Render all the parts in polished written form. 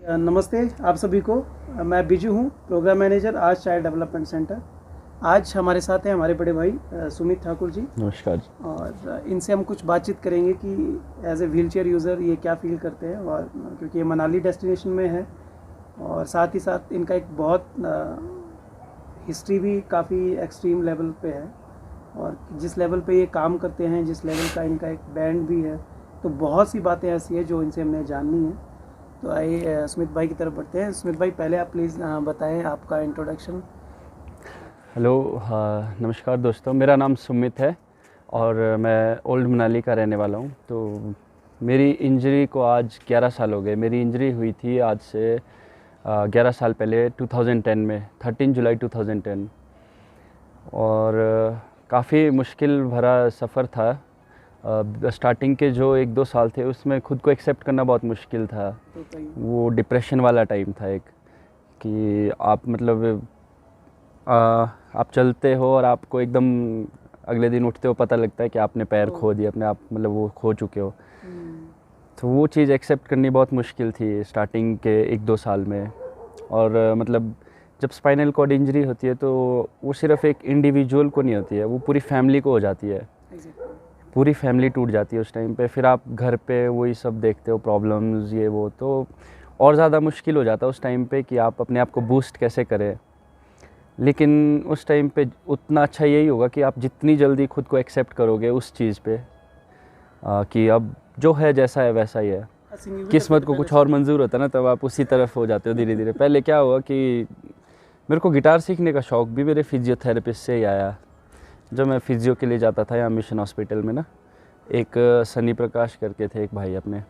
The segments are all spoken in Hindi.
नमस्ते आप सभी को। मैं बिजू हूँ, प्रोग्राम मैनेजर आज चाइल्ड डेवलपमेंट सेंटर। आज हमारे साथ हैं हमारे बड़े भाई सुमित ठाकुर जी। नमस्कार जी। और इनसे हम कुछ बातचीत करेंगे कि as a wheelchair user ये क्या फील करते हैं, और क्योंकि ये मनाली डेस्टिनेशन में है और साथ ही साथ इनका एक बहुत हिस्ट्री भी काफ़ी एक्सट्रीम लेवल पे है, और जिस लेवल पे ये काम करते हैं, जिस लेवल का इनका एक बैंड भी है, तो बहुत सी बातें ऐसी है जो इनसे हमने जाननी है। तो आइए सुमित भाई की तरफ बढ़ते हैं। सुमित भाई, पहले आप प्लीज़ बताएं आपका इंट्रोडक्शन। हेलो, हाँ नमस्कार दोस्तों, मेरा नाम सुमित है और मैं ओल्ड मनाली का रहने वाला हूँ। तो मेरी इंजरी को आज 11 साल हो गए। मेरी इंजरी हुई थी आज से 11 साल पहले 2010 में, 13 जुलाई 2010। और काफ़ी मुश्किल भरा सफ़र था। स्टार्टिंग के जो 1-2 साल थे उसमें खुद को एक्सेप्ट करना बहुत मुश्किल था। वो डिप्रेशन वाला टाइम था एक, कि आप मतलब आप चलते हो और आपको एकदम अगले दिन उठते हो पता लगता है कि आपने पैर खो दिए, अपने आप मतलब वो खो चुके हो। तो वो चीज़ एक्सेप्ट करनी बहुत मुश्किल थी स्टार्टिंग के 1-2 साल में। और मतलब जब स्पाइनल कॉर्ड इंजरी होती है तो वो सिर्फ एक इंडिविजुअल को नहीं होती है, वो पूरी फैमिली को हो जाती है। पूरी फैमिली टूट जाती है उस टाइम पे। फिर आप घर पे वही सब देखते हो, प्रॉब्लम्स ये वो, तो और ज़्यादा मुश्किल हो जाता है उस टाइम पे कि आप अपने आप को बूस्ट कैसे करें। लेकिन उस टाइम पे उतना अच्छा यही होगा कि आप जितनी जल्दी खुद को एक्सेप्ट करोगे उस चीज़ पे कि अब जो है जैसा है वैसा ही है, किस्मत को कुछ और मंजूर होता है ना, तब आप उसी तरफ हो जाते हो धीरे धीरे। पहले क्या हुआ कि मेरे को गिटार सीखने का शौक़ भी मेरे फिजियोथेरेपिस्ट से ही आया। जब मैं फिजियो के लिए जाता था यहाँ मिशन हॉस्पिटल में ना, एक सनी प्रकाश करके थे एक भाई अपने।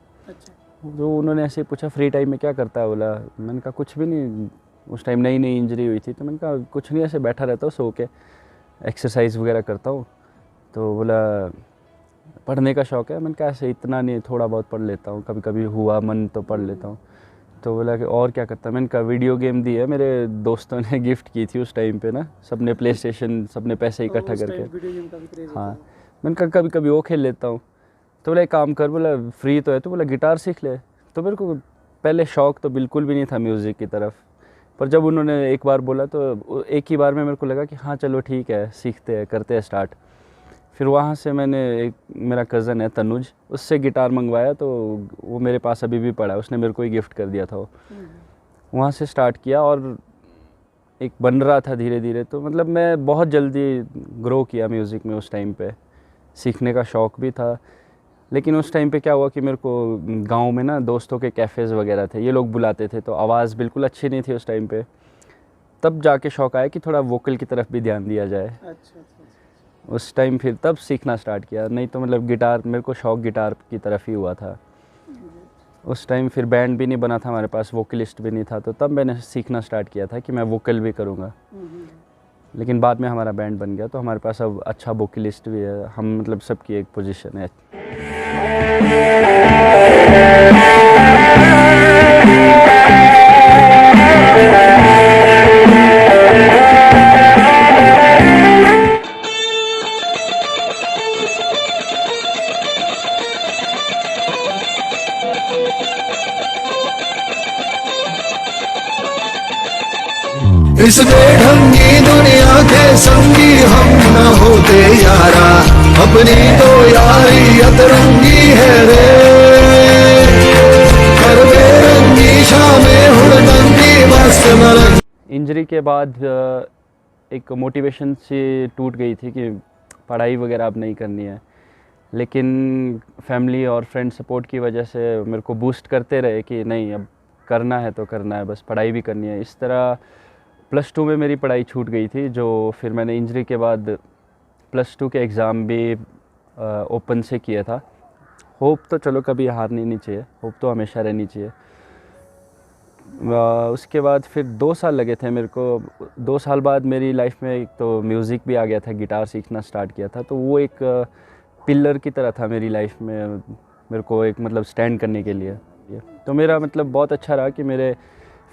जो उन्होंने ऐसे ही पूछा फ्री टाइम में क्या करता है, बोला। मैंने कहा कुछ भी नहीं, उस टाइम नई नई इंजरी हुई थी, तो मैंने कहा कुछ नहीं, ऐसे बैठा रहता हूँ सो के, एक्सरसाइज वगैरह करता हूँ। तो बोला पढ़ने का शौक़ है। मैंने कहा ऐसे इतना नहीं, थोड़ा बहुत पढ़ लेता हूँ, कभी कभी हुआ मन तो पढ़ लेता हूँ। तो बोला कि और क्या करता है। मैंने कहा वीडियो गेम दी है, मेरे दोस्तों ने गिफ्ट की थी उस टाइम पे ना, सबने प्ले स्टेशन, सबने पैसे इकट्ठा करके। हाँ, मैंने कहा कभी कभी वो खेल लेता हूँ। तो बोला एक काम कर, बोला फ्री तो है, तो बोला गिटार सीख ले। तो मेरे को पहले शौक़ तो बिल्कुल भी नहीं था म्यूज़िक की तरफ, पर जब उन्होंने एक बार बोला तो एक ही बार में मेरे को लगा कि हाँ चलो ठीक है, सीखते हैं, करते हैं स्टार्ट। फिर वहाँ से मैंने, एक मेरा कज़न है तनुज, उससे गिटार मंगवाया, तो वो मेरे पास अभी भी पड़ा है, उसने मेरे को ही गिफ्ट कर दिया था वो। वहाँ से स्टार्ट किया और एक बन रहा था धीरे धीरे। तो मतलब मैं बहुत जल्दी ग्रो किया म्यूज़िक में उस टाइम पे, सीखने का शौक़ भी था। लेकिन उस टाइम पे क्या हुआ कि मेरे को गांव में ना दोस्तों के कैफ़ेज़ वगैरह थे, ये लोग बुलाते थे, तो आवाज़ बिल्कुल अच्छी नहीं थी उस टाइम पे। तब जाके शौक़ आया कि थोड़ा वोकल की तरफ भी ध्यान दिया जाए। अच्छा। उस टाइम फिर तब सीखना स्टार्ट किया, नहीं तो मतलब गिटार, मेरे को शौक़ गिटार की तरफ ही हुआ था। उस टाइम फिर बैंड भी नहीं बना था हमारे पास, वोकलिस्ट भी नहीं था, तो तब मैंने सीखना स्टार्ट किया था कि मैं वोकल भी करूँगा। लेकिन बाद में हमारा बैंड बन गया, तो हमारे पास अब अच्छा वोकलिस्ट भी है, हम मतलब सबकी एक पोजीशन है। इस बेढंगी दुनिया के संगी हम न होते यारा, अपनी तो यारी अतरंगी है रे। कर बेरंगी शामें हुड़दंगी मस्त मरंगी। इंजरी के बाद एक मोटिवेशन से टूट गई थी कि पढ़ाई वगैरह अब नहीं करनी है। लेकिन फैमिली और फ्रेंड सपोर्ट की वजह से मेरे को बूस्ट करते रहे कि नहीं, अब करना है तो करना है, बस पढ़ाई भी करनी है। इस तरह +2 में मेरी पढ़ाई छूट गई थी, जो फिर मैंने इंजरी के बाद +2 के एग्ज़ाम भी ओपन से किया था। होप तो चलो कभी हारनी नहीं चाहिए, होप तो हमेशा रहनी चाहिए। उसके बाद फिर 2 साल लगे थे मेरे को। 2 साल बाद मेरी लाइफ में एक तो म्यूज़िक भी आ गया था, गिटार सीखना स्टार्ट किया था, तो वो एक पिलर की तरह था मेरी लाइफ में, मेरे को एक मतलब स्टैंड करने के लिए। तो मेरा मतलब बहुत अच्छा रहा कि मेरे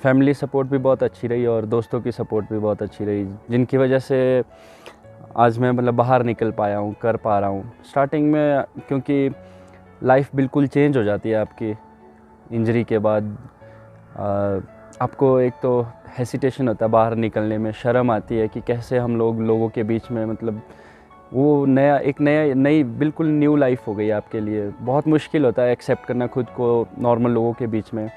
फैमिली सपोर्ट भी बहुत अच्छी रही और दोस्तों की सपोर्ट भी बहुत अच्छी रही, जिनकी वजह से आज मैं मतलब बाहर निकल पाया हूँ, कर पा रहा हूँ। स्टार्टिंग में क्योंकि लाइफ बिल्कुल चेंज हो जाती है आपकी, इंजरी के बाद आपको एक तो हेसिटेशन होता है बाहर निकलने में, शर्म आती है कि कैसे हम लोगों के बीच में, मतलब वो नई बिल्कुल न्यू लाइफ हो गई आपके लिए। बहुत मुश्किल होता है एक्सेप्ट करना खुद को नॉर्मल लोगों के बीच में।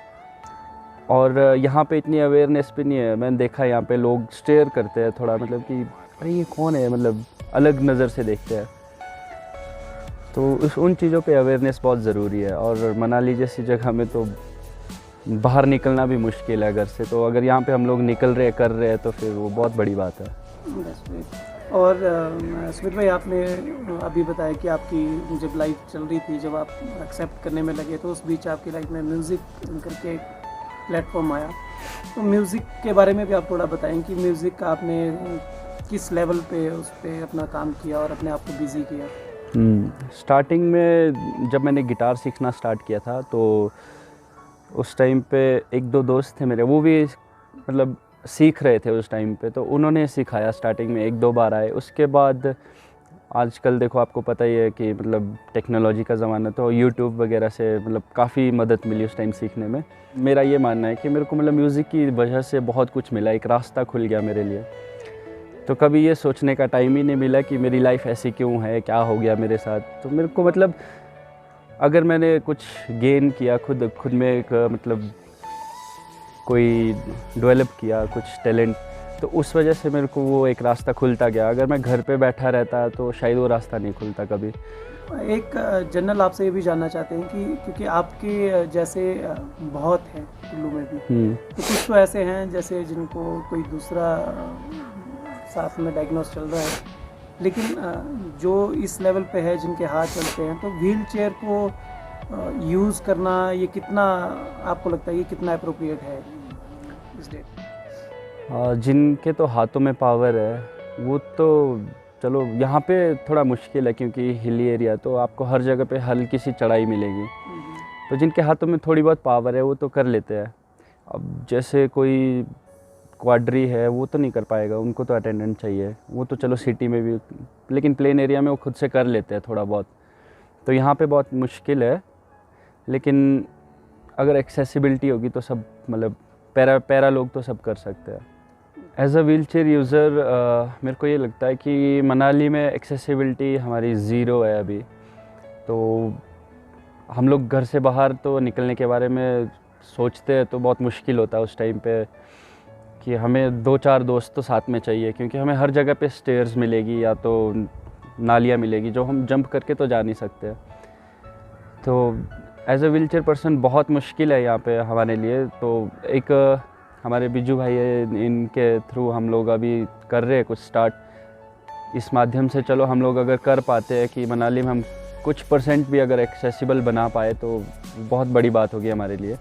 और यहाँ पे इतनी अवेयरनेस भी नहीं है। मैंने देखा यहाँ पे लोग स्टेयर करते हैं थोड़ा, मतलब कि अरे ये कौन है, मतलब अलग नज़र से देखते हैं। तो उन चीज़ों पे अवेयरनेस बहुत ज़रूरी है। और मनाली जैसी जगह में तो बाहर निकलना भी मुश्किल है घर से, तो अगर यहाँ पे हम लोग निकल रहे कर रहे हैं तो फिर वो बहुत बड़ी बात है। और सुमित भाई, आपने अभी बताया कि आपकी जब लाइफ चल रही थी, जब आप एक्सेप्ट करने में लगे, तो उस बीच आपकी लाइफ में म्यूज़िक करके एक प्लेटफॉर्म आया। तो म्यूज़िक के बारे में भी आप थोड़ा बताएं कि म्यूज़िक का आपने किस लेवल पे उस पर अपना काम किया और अपने आप को बिज़ी किया। स्टार्टिंग में जब मैंने गिटार सीखना स्टार्ट किया था, तो उस टाइम पे एक दो दोस्त थे मेरे, वो भी मतलब सीख रहे थे उस टाइम पे, तो उन्होंने सिखाया। स्टार्टिंग में एक दो बार आए, उसके बाद आजकल देखो आपको पता ही है कि मतलब टेक्नोलॉजी का ज़माना, तो यूट्यूब वगैरह से मतलब काफ़ी मदद मिली उस टाइम सीखने में। मेरा ये मानना है कि मेरे को मतलब म्यूज़िक की वजह से बहुत कुछ मिला, एक रास्ता खुल गया मेरे लिए। तो कभी ये सोचने का टाइम ही नहीं मिला कि मेरी लाइफ ऐसी क्यों है, क्या हो गया मेरे साथ। तो मेरे को मतलब अगर मैंने कुछ गेन किया खुद में, एक मतलब कोई डेवलप किया कुछ टैलेंट, तो उस वजह से मेरे को वो एक रास्ता खुलता गया। अगर मैं घर पे बैठा रहता तो शायद वो रास्ता नहीं खुलता कभी। एक जनरल आपसे ये भी जानना चाहते हैं कि क्योंकि आपके जैसे बहुत हैं कुल्लू में भी, तो कुछ तो ऐसे हैं जैसे जिनको कोई दूसरा साथ में डायग्नोस चल रहा है, लेकिन जो इस लेवल पे है, जिनके हाथ चलते हैं, तो व्हील चेयर को यूज़ करना ये कितना आपको लगता है, ये कितना अप्रोप्रिएट है इस डे? जिनके तो हाथों में पावर है वो तो चलो यहाँ पे थोड़ा मुश्किल है, क्योंकि हिली एरिया, तो आपको हर जगह पे हल्की सी चढ़ाई मिलेगी। तो जिनके हाथों में थोड़ी बहुत पावर है वो तो कर लेते हैं। अब जैसे कोई क्वाड्री है वो तो नहीं कर पाएगा, उनको तो अटेंडेंट चाहिए। वो तो चलो सिटी में भी, लेकिन प्लेन एरिया में वो खुद से कर लेते हैं थोड़ा बहुत। तो यहाँ पे बहुत मुश्किल है, लेकिन अगर एक्सेसिबिलिटी होगी तो सब मतलब पैरा लोग तो सब कर सकते हैं। As a wheelchair user मेरे को ये लगता है कि मनाली में एक्सेसिबिलिटी हमारी ज़ीरो है अभी। तो हम लोग घर से बाहर तो निकलने के बारे में सोचते हैं तो बहुत मुश्किल होता है उस टाइम पे, कि हमें 2-4 दोस्त तो साथ में चाहिए, क्योंकि हमें हर जगह पे स्टेयर्स मिलेगी या तो नालियाँ मिलेगी जो हम जंप करके तो जा नहीं सकते। तो as a wheelchair person बहुत मुश्किल है यहाँ पे हमारे लिए। तो एक हमारे बिजू भाई है, इनके थ्रू हम लोग अभी कर रहे हैं कुछ स्टार्ट। इस माध्यम से चलो हम लोग अगर कर पाते हैं कि मनाली में हम कुछ % भी अगर एक्सेसिबल बना पाए तो बहुत बड़ी बात होगी हमारे लिए।